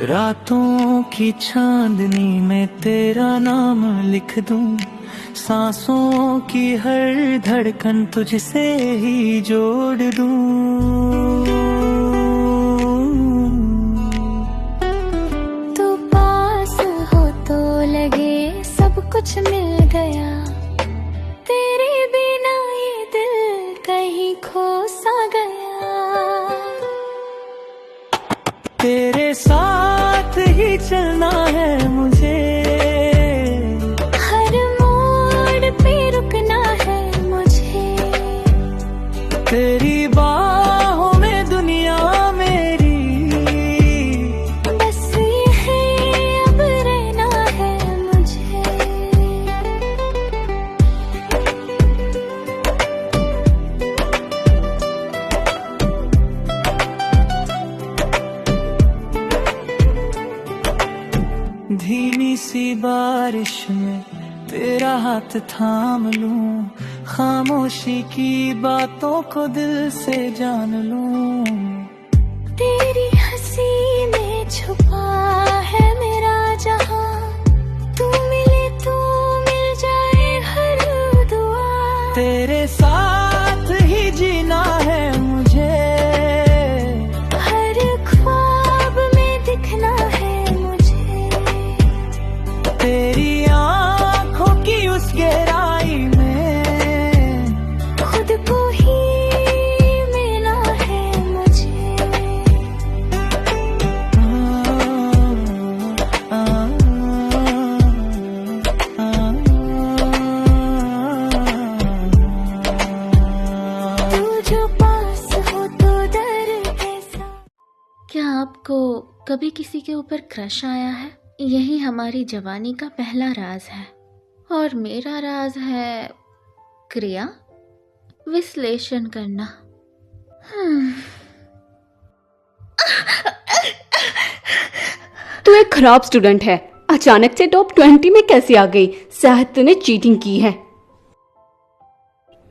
रातों की चांदनी में तेरा नाम लिख दूं, सांसों की हर धड़कन तुझसे ही जोड़ दूं। तू पास हो तो लगे सब कुछ मिल गया, तेरे बिना ये दिल कहीं खो सा गया। तेरे साथ ही चलना है मुझे, हर मोड़ पे रुकना है मुझे, तेरी बाहों में दुनिया मेरी, बस ये है अब रहना है मुझे। धीमी सी बारिश में तेरा हाथ थाम लूं, खामोशी की बातों को दिल से जान लूं। तेरी हंसी में छुपा है मेरा जहां, तू मिले तो मिल जाए हर दुआ। तेरे साथ ही जीना है मुझे, हर ख्वाब में दिखना है मुझे, तेरी आंखों की उस गहराई में खुद को ही मिलना है मुझे। तू जो पास हो तो दर्द ऐसा। क्या आपको कभी किसी के ऊपर क्रश आया है? यही हमारी जवानी का पहला राज है, और मेरा राज है क्रिया विश्लेषण करना। तू एक खराब स्टूडेंट है, अचानक से टॉप 20 में कैसे आ गई? शायद तूने चीटिंग की है।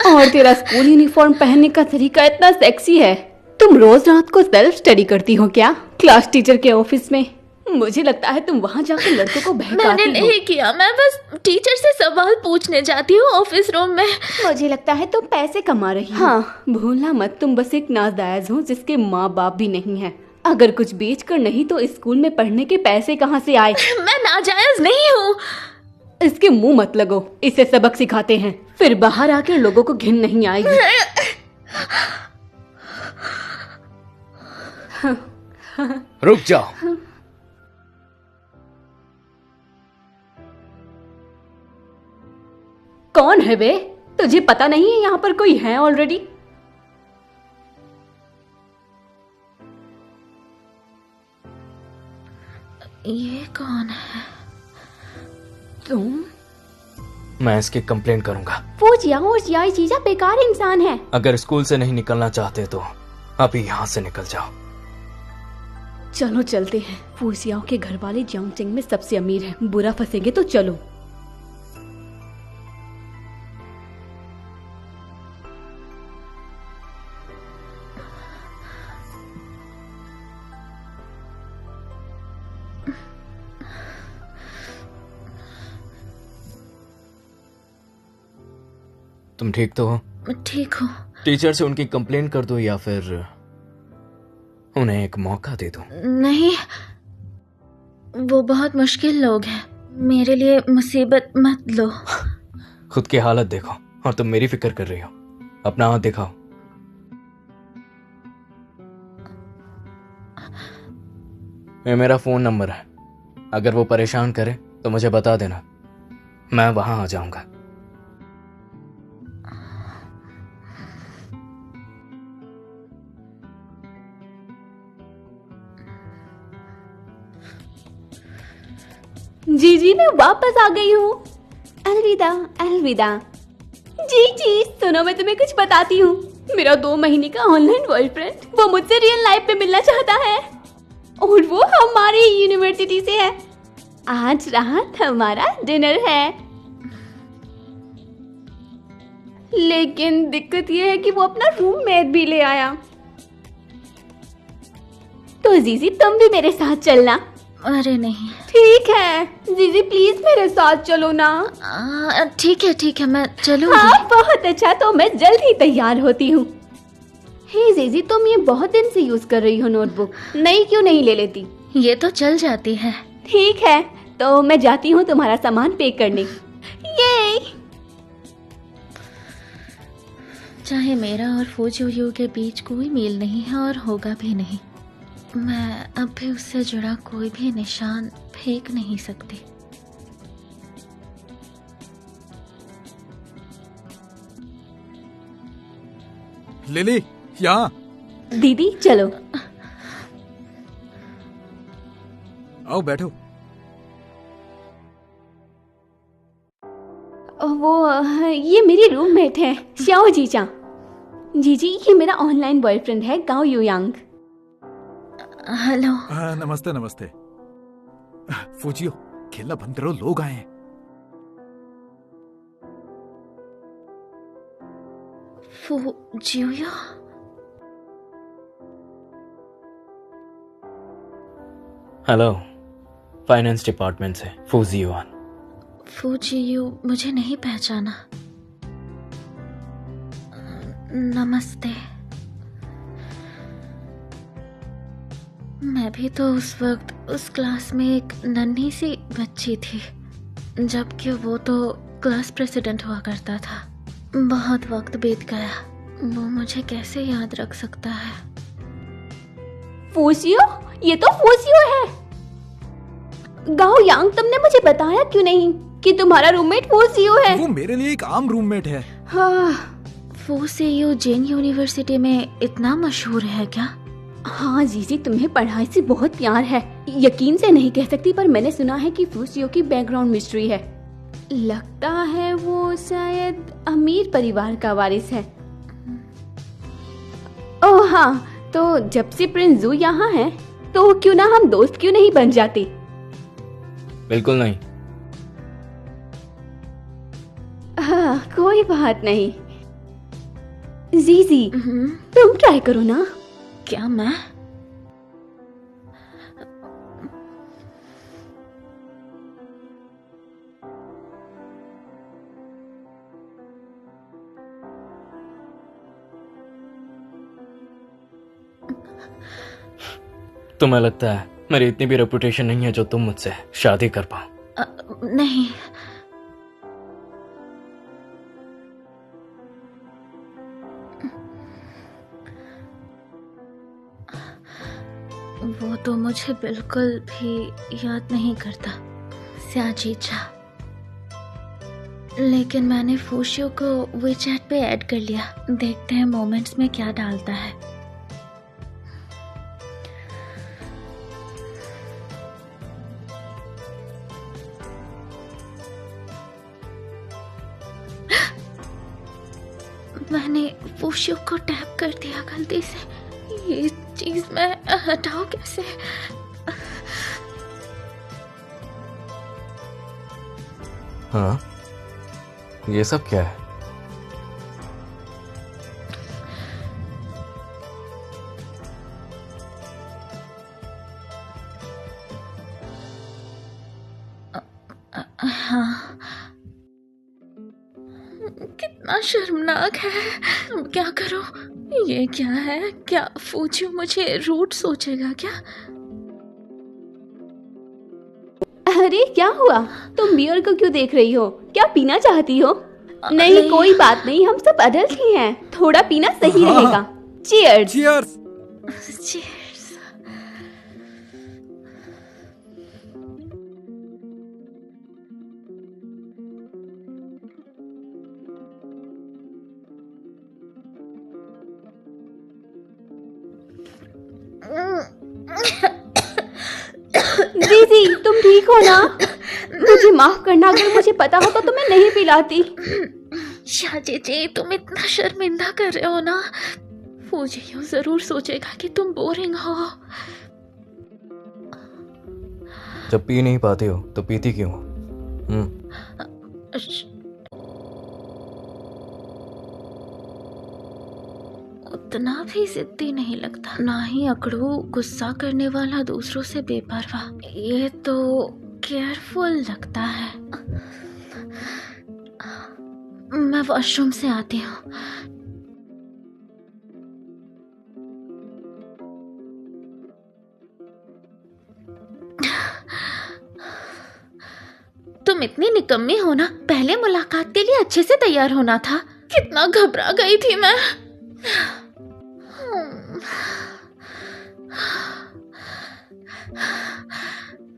और तेरा स्कूल यूनिफॉर्म पहनने का तरीका इतना सेक्सी है। तुम रोज रात को सेल्फ स्टडी करती हो क्या, क्लास टीचर के ऑफिस में? मुझे लगता है तुम वहाँ जाकर लड़कों को बहकाती मैंने हो। नहीं किया, मैं बस टीचर से सवाल पूछने जाती हूँ ऑफिस रूम में। मुझे लगता है तुम पैसे कमा रही हो। हाँ, भूलना मत, तुम बस एक नाजायज हो जिसके माँ बाप भी नहीं है। अगर कुछ बेच कर नहीं तो स्कूल में पढ़ने के पैसे कहाँ से आए? मैं नाजायज नहीं हूँ। इसके मुंह मत लगो, इसे सबक सिखाते हैं, फिर बाहर आकर लोगों को घिन नहीं आएगी। रुक जाओ। कौन है बे? तुझे पता नहीं है यहाँ पर कोई है ऑलरेडी? ये कौन है? तुम? मैं इसकी कंप्लेंट करूंगा। फूजिया चीजा बेकार इंसान है। अगर स्कूल से नहीं निकलना चाहते तो अभी यहाँ से निकल जाओ। चलो चलते हैं। फूजियाओं के घर वाले जियांगजिंग में सबसे अमीर हैं, बुरा फंसेंगे तो चलो। तुम ठीक तो हो? ठीक हूँ। टीचर से उनकी कंप्लेंट कर दो या फिर उन्हें एक मौका दे दो। नहीं, वो बहुत मुश्किल लोग हैं, मेरे लिए मुसीबत मत लो। खुद की हालत देखो और तुम मेरी फिक्र कर रही हो। अपना हाथ दिखाओ। ये मेरा फोन नंबर है, अगर वो परेशान करे तो मुझे बता देना, मैं वहां आ जाऊंगा। जी मैं वापस आ गई हूँ। अलविदा अलविदा। जी सुनो, मैं तुम्हें कुछ बताती हूँ। मेरा 2 महीने का ऑनलाइन बॉयफ्रेंड, वो मुझसे रियल लाइफ में मिलना चाहता है, और वो हमारी यूनिवर्सिटी से है। आज रात हमारा डिनर है, लेकिन दिक्कत ये है कि वो अपना रूममेट भी ले आया। तो जीजी तुम भी मेरे साथ चलना, अरे नहीं। ठीक है जीजी, प्लीज मेरे साथ चलो ना। ठीक है मैं चलूंगी। हाँ बहुत अच्छा, तो मैं जल्द ही तैयार होती हूँ। हे जीजी, तुम ये बहुत दिन से यूज कर रही हो नोटबुक, नई क्यों नहीं ले लेती? ये तो चल जाती है। ठीक है, तो मैं जाती हूँ तुम्हारा सामान पैक करने। ये चाहे मेरा और फूजियो के बीच कोई मेल नहीं है और होगा भी नहीं, मैं अब भी उससे जुड़ा कोई भी निशान फेंक नहीं सकती। लिली, यहाँ दीदी चलो। आओ बैठो। ये मेरी रूममेट है श्याओ जीचा। जीजी, ये मेरा ऑनलाइन बॉयफ्रेंड है गाओ यूयांग। हेलो। नमस्ते नमस्ते। फूजियो, खेलना बंद करो, लोग आए हैं। फूजियो, हेलो, फाइनेंस डिपार्टमेंट से फूजियोआन। फूजियो मुझे नहीं पहचाना। नमस्ते। मैं भी तो उस वक्त उस क्लास में एक नन्ही सी बच्ची थी, जबकि वो तो क्लास प्रेसिडेंट हुआ करता था। बहुत वक्त बीत गया, वो मुझे कैसे याद रख सकता है? फूजियो, ये तो फूजियो है। गाओ यांग, तुमने मुझे बताया क्यों नहीं कि तुम्हारा रूममेट फूजियो है? वो मेरे लिए एक आम रूममेट है। हाँ। फूजियो जेन यूनिवर्सिटी में इतना मशहूर है क्या? हाँ जीजी, तुम्हें पढ़ाई से बहुत प्यार है। यकीन से नहीं कह सकती, पर मैंने सुना है कि फूजियो की बैकग्राउंड मिस्ट्री है। लगता है वो शायद अमीर परिवार का वारिस है। ओह हाँ, तो जब से प्रिंस जू यहाँ है, तो क्यों ना हम दोस्त क्यों नहीं बन जाते? बिल्कुल नहीं। हाँ, कोई बात नहीं। जीजी, तुम ट्राई करो ना। क्या मैं? तुम्हें लगता है मेरी इतनी भी रेपुटेशन नहीं है जो तुम मुझसे शादी कर पाओ? नहीं। वो तो मुझे बिल्कुल भी याद नहीं करता, स्याजीचा। लेकिन मैंने फूशियो को वीचैट पे ऐड कर लिया। देखते हैं मोमेंट्स में क्या डालता है। मैंने फूशियो को टैप कर दिया गलती से। ये चीज मैं हटाऊं कैसे? हाँ, ये सब क्या है? हाँ, कितना शर्मनाक है। अब क्या करूं? ये क्या है? क्या फूजियो मुझे रूड सोचेगा क्या? अरे क्या हुआ? तुम बियर को क्यों देख रही हो? क्या पीना चाहती हो? नहीं, कोई बात नहीं, हम सब अडल्ट ही हैं। थोड़ा पीना सही रहेगा। चीयर्स। चीयर्स। Cheers. जीजी, तुम ठीक हो ना? मुझे माफ करना, अगर मुझे पता होता तो मैं नहीं पिलाती। जी, तुम इतना शर्मिंदा कर रहे हो ना। फूजियो जरूर सोचेगा कि तुम बोरिंग हो। जब पी नहीं पाते हो तो पीती क्यों हो? इतना भी जिद्दी नहीं लगता, ना ही अकड़ू गुस्सा करने वाला, दूसरों से बेपरवाह। ये तो केयरफुल लगता है। मैं वॉशरूम से आती हूँ। तुम इतनी निकम्मी हो ना, पहले मुलाकात के लिए अच्छे से तैयार होना था। कितना घबरा गई थी मैं।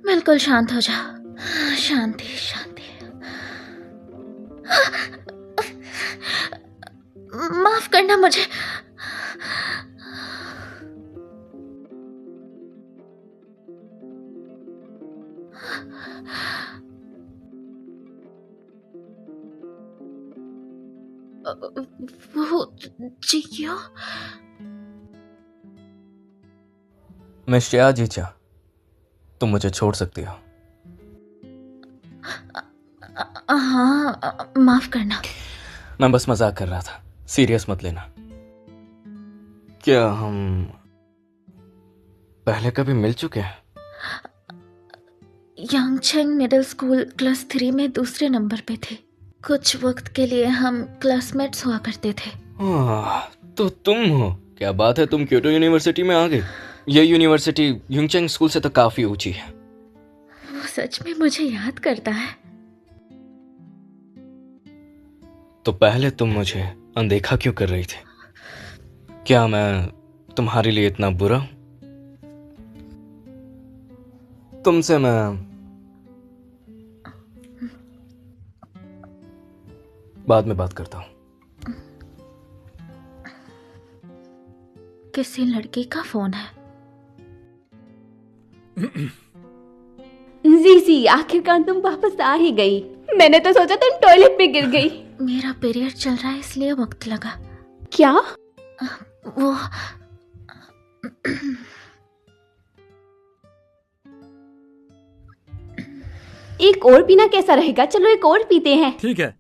बिल्कुल शांत हो जाओ। शांति शांति। माफ करना मुझे। वो जी क्यों? मैं श्रेया जीचा, तुम मुझे छोड़ सकती हो। हाँ, माफ करना। मैं बस मजाक कर रहा था, सीरियस मत लेना। क्या हम पहले कभी मिल चुके हैं? यांगचेंग मिडिल स्कूल क्लास 3 में दूसरे नंबर पे थे। कुछ वक्त के लिए हम क्लासमेट्स हुआ करते थे। तो तुम हो? क्या बात है, तुम क्योटो यूनिवर्सिटी में आ गई। ये यूनिवर्सिटी यांगचेंग स्कूल से तो काफी ऊंची है। वो सच में मुझे याद करता है। तो पहले तुम मुझे अनदेखा क्यों कर रही थी? क्या मैं तुम्हारे लिए इतना बुरा हूं? तुमसे मैं बाद में बात करता हूं। किसी लड़की का फोन है। जीजी, आखिरकार तुम वापस आ ही गई। मैंने तो सोचा तुम टॉयलेट पे गिर गई। मेरा पीरियड चल रहा है इसलिए वक्त लगा। क्या? वो एक और पीना कैसा रहेगा? चलो एक और पीते हैं। ठीक है।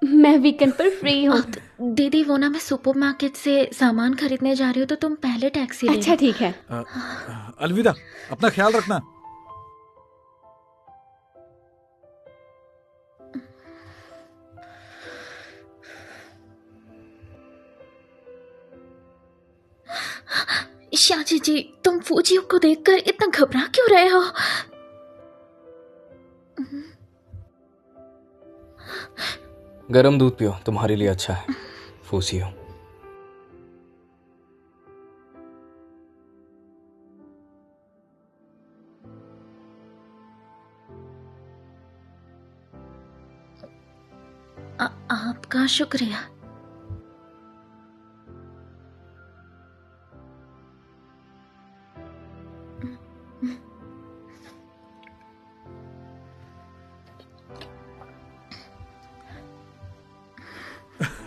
मैं वीकेंड पर फ्री हूँ। दीदी, वो ना मैं सुपरमार्केट से सामान खरीदने जा रही हूँ, तो तुम पहले टैक्सी ले अच्छा ठीक है। अलविदा, अपना ख्याल रखना। शाजी जी, तुम फूजियो को देखकर इतना घबरा क्यों रहे हो? गरम दूध पियो, तुम्हारे लिए अच्छा है। फूजियो। आपका शुक्रिया।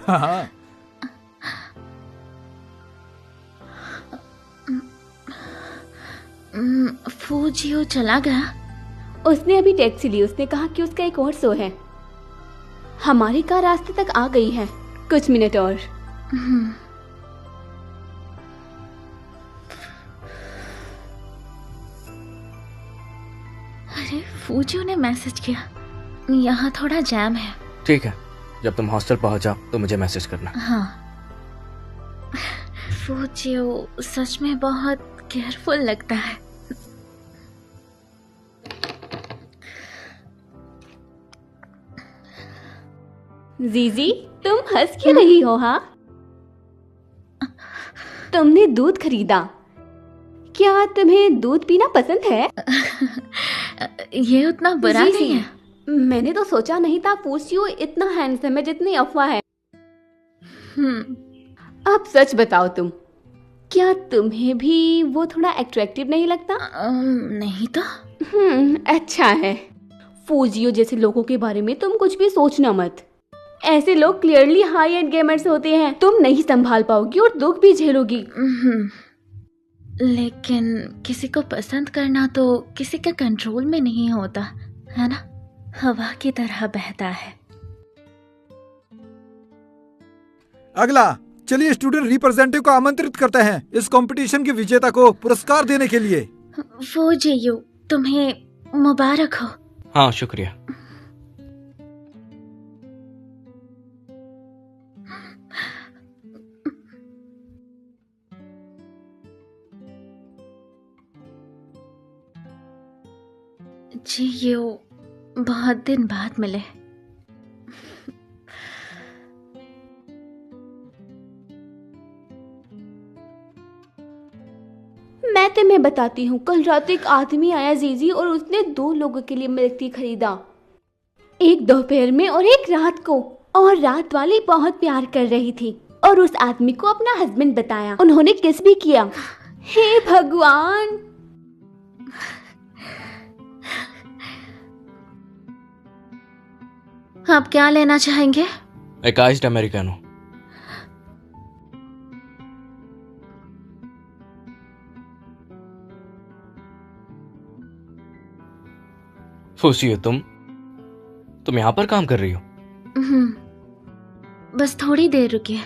हाँ। फूजियो चला गया? उसने अभी टैक्सी ली। उसने कहा कि उसका एक और शो है। हमारी कार रास्ते तक आ गई है। कुछ मिनट और। अरे, फूजियो ने मैसेज किया। यहाँ थोड़ा जैम है। ठीक है, जब तुम हॉस्टल पहुंच जाओ तो मुझे मैसेज करना। हाँ। फूजियो सच में बहुत केयरफुल लगता है। जीजी, तुम हंस क्यों रही हो? हाँ, तुमने दूध खरीदा। क्या तुम्हें दूध पीना पसंद है? ये उतना बुरा जी, नहीं है। मैंने तो सोचा नहीं था फूजियो इतना हैंडसम है जितनी अफवाह है। अब सच बताओ तुम, क्या तुम्हें भी वो थोड़ा अट्रैक्टिव नहीं लगता? नहीं तो। अच्छा है। फूजियो जैसे लोगों के बारे में तुम कुछ भी सोचना मत। ऐसे लोग क्लियरली हाई एंड गेमर्स होते हैं। तुम नहीं संभाल पाओगी और दुख भी झेलोगी। लेकिन किसी को पसंद करना तो किसी के कंट्रोल में नहीं होता, है ना? हवा की तरह बहता है। अगला, चलिए स्टूडेंट रिप्रेजेंटेटिव को आमंत्रित करते हैं इस कंपटीशन के विजेता को पुरस्कार देने के लिए। वो जेयू, तुम्हें मुबारक हो। हाँ, शुक्रिया। जेयू, बहुत दिन बाद मिले। मैं तुम्हें बताती हूँ, कल रात एक आदमी आया जीजी और उसने 2 लोगों के लिए मिल्क टी खरीदा, एक दोपहर में और एक रात को। और रात वाली बहुत प्यार कर रही थी और उस आदमी को अपना हस्बैंड बताया। उन्होंने किस भी किया। हे भगवान। आप क्या लेना चाहेंगे? एक आइस्ड अमेरिकानो। फूसियो, तुम यहाँ पर काम कर रही हो? बस थोड़ी देर रुकिए।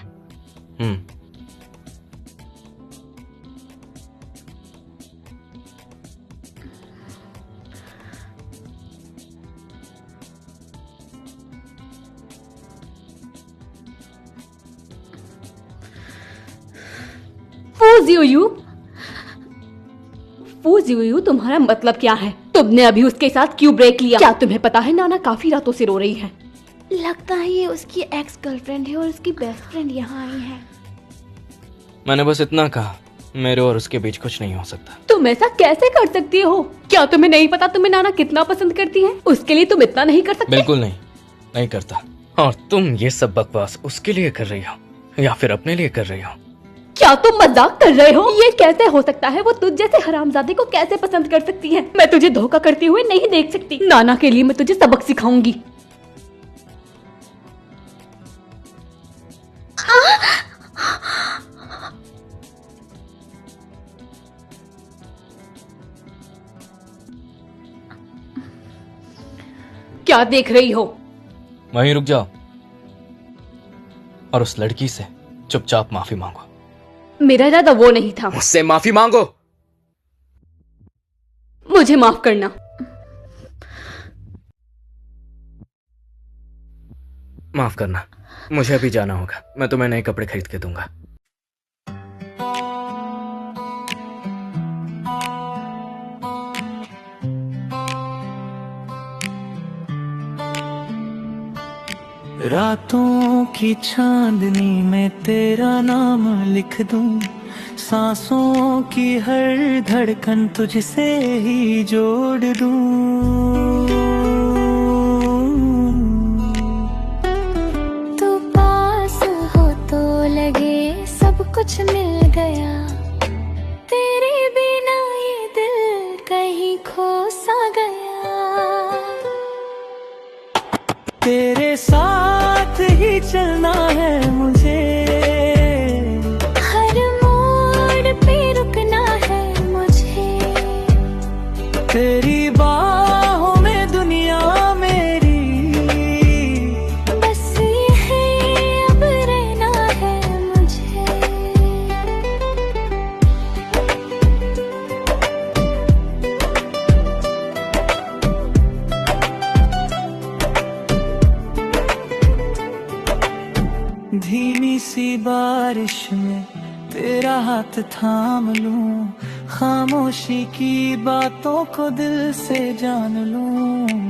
फूजियो, तुम्हारा मतलब क्या है? तुमने अभी उसके साथ क्यों ब्रेक लिया? क्या तुम्हें पता है नाना काफी रातों से रो रही है? लगता है ये उसकी एक्स गर्लफ्रेंड है और उसकी बेस्ट फ्रेंड यहाँ आई है। मैंने बस इतना कहा, मेरे और उसके बीच कुछ नहीं हो सकता। तुम ऐसा कैसे कर सकती हो? क्या तुम्हें नहीं पता तुम्हें नाना कितना पसंद करती है? उसके लिए तुम इतना नहीं कर सकते? बिल्कुल नहीं करता। और तुम ये सब बकवास उसके लिए कर रही हो या फिर अपने लिए कर रही हो? क्या तुम मजाक कर रहे हो? ये कैसे हो सकता है? वो तुझ जैसे हरामजादे को कैसे पसंद कर सकती है? मैं तुझे धोखा करते हुए नहीं देख सकती। नाना के लिए मैं तुझे सबक सिखाऊंगी। क्या देख रही हो? वहीं रुक जाओ और उस लड़की से चुपचाप माफी मांगो। मेरा इरादा वो नहीं था। मुझसे माफी मांगो। मुझे माफ करना। माफ करना, मुझे अभी जाना होगा। मैं तुम्हें नए कपड़े खरीद के दूंगा। रातों की चांदनी में तेरा नाम लिख दूं, सांसों की हर धड़कन तुझसे ही जोड़ दूं। तू पास हो तो लगे सब कुछ मिल गया, तेरे बिना ये दिल कहीं खो सा गया। तेरे साथ ही चलना है मुझे, हर मोड़ पे रुकना है मुझे, तेरी बाहों में दुनिया मेरी, बस यही अब रहना है मुझे। धीमी सी बारिश में तेरा हाथ थाम लूं, खामोशी की बातों को दिल से जान लूं।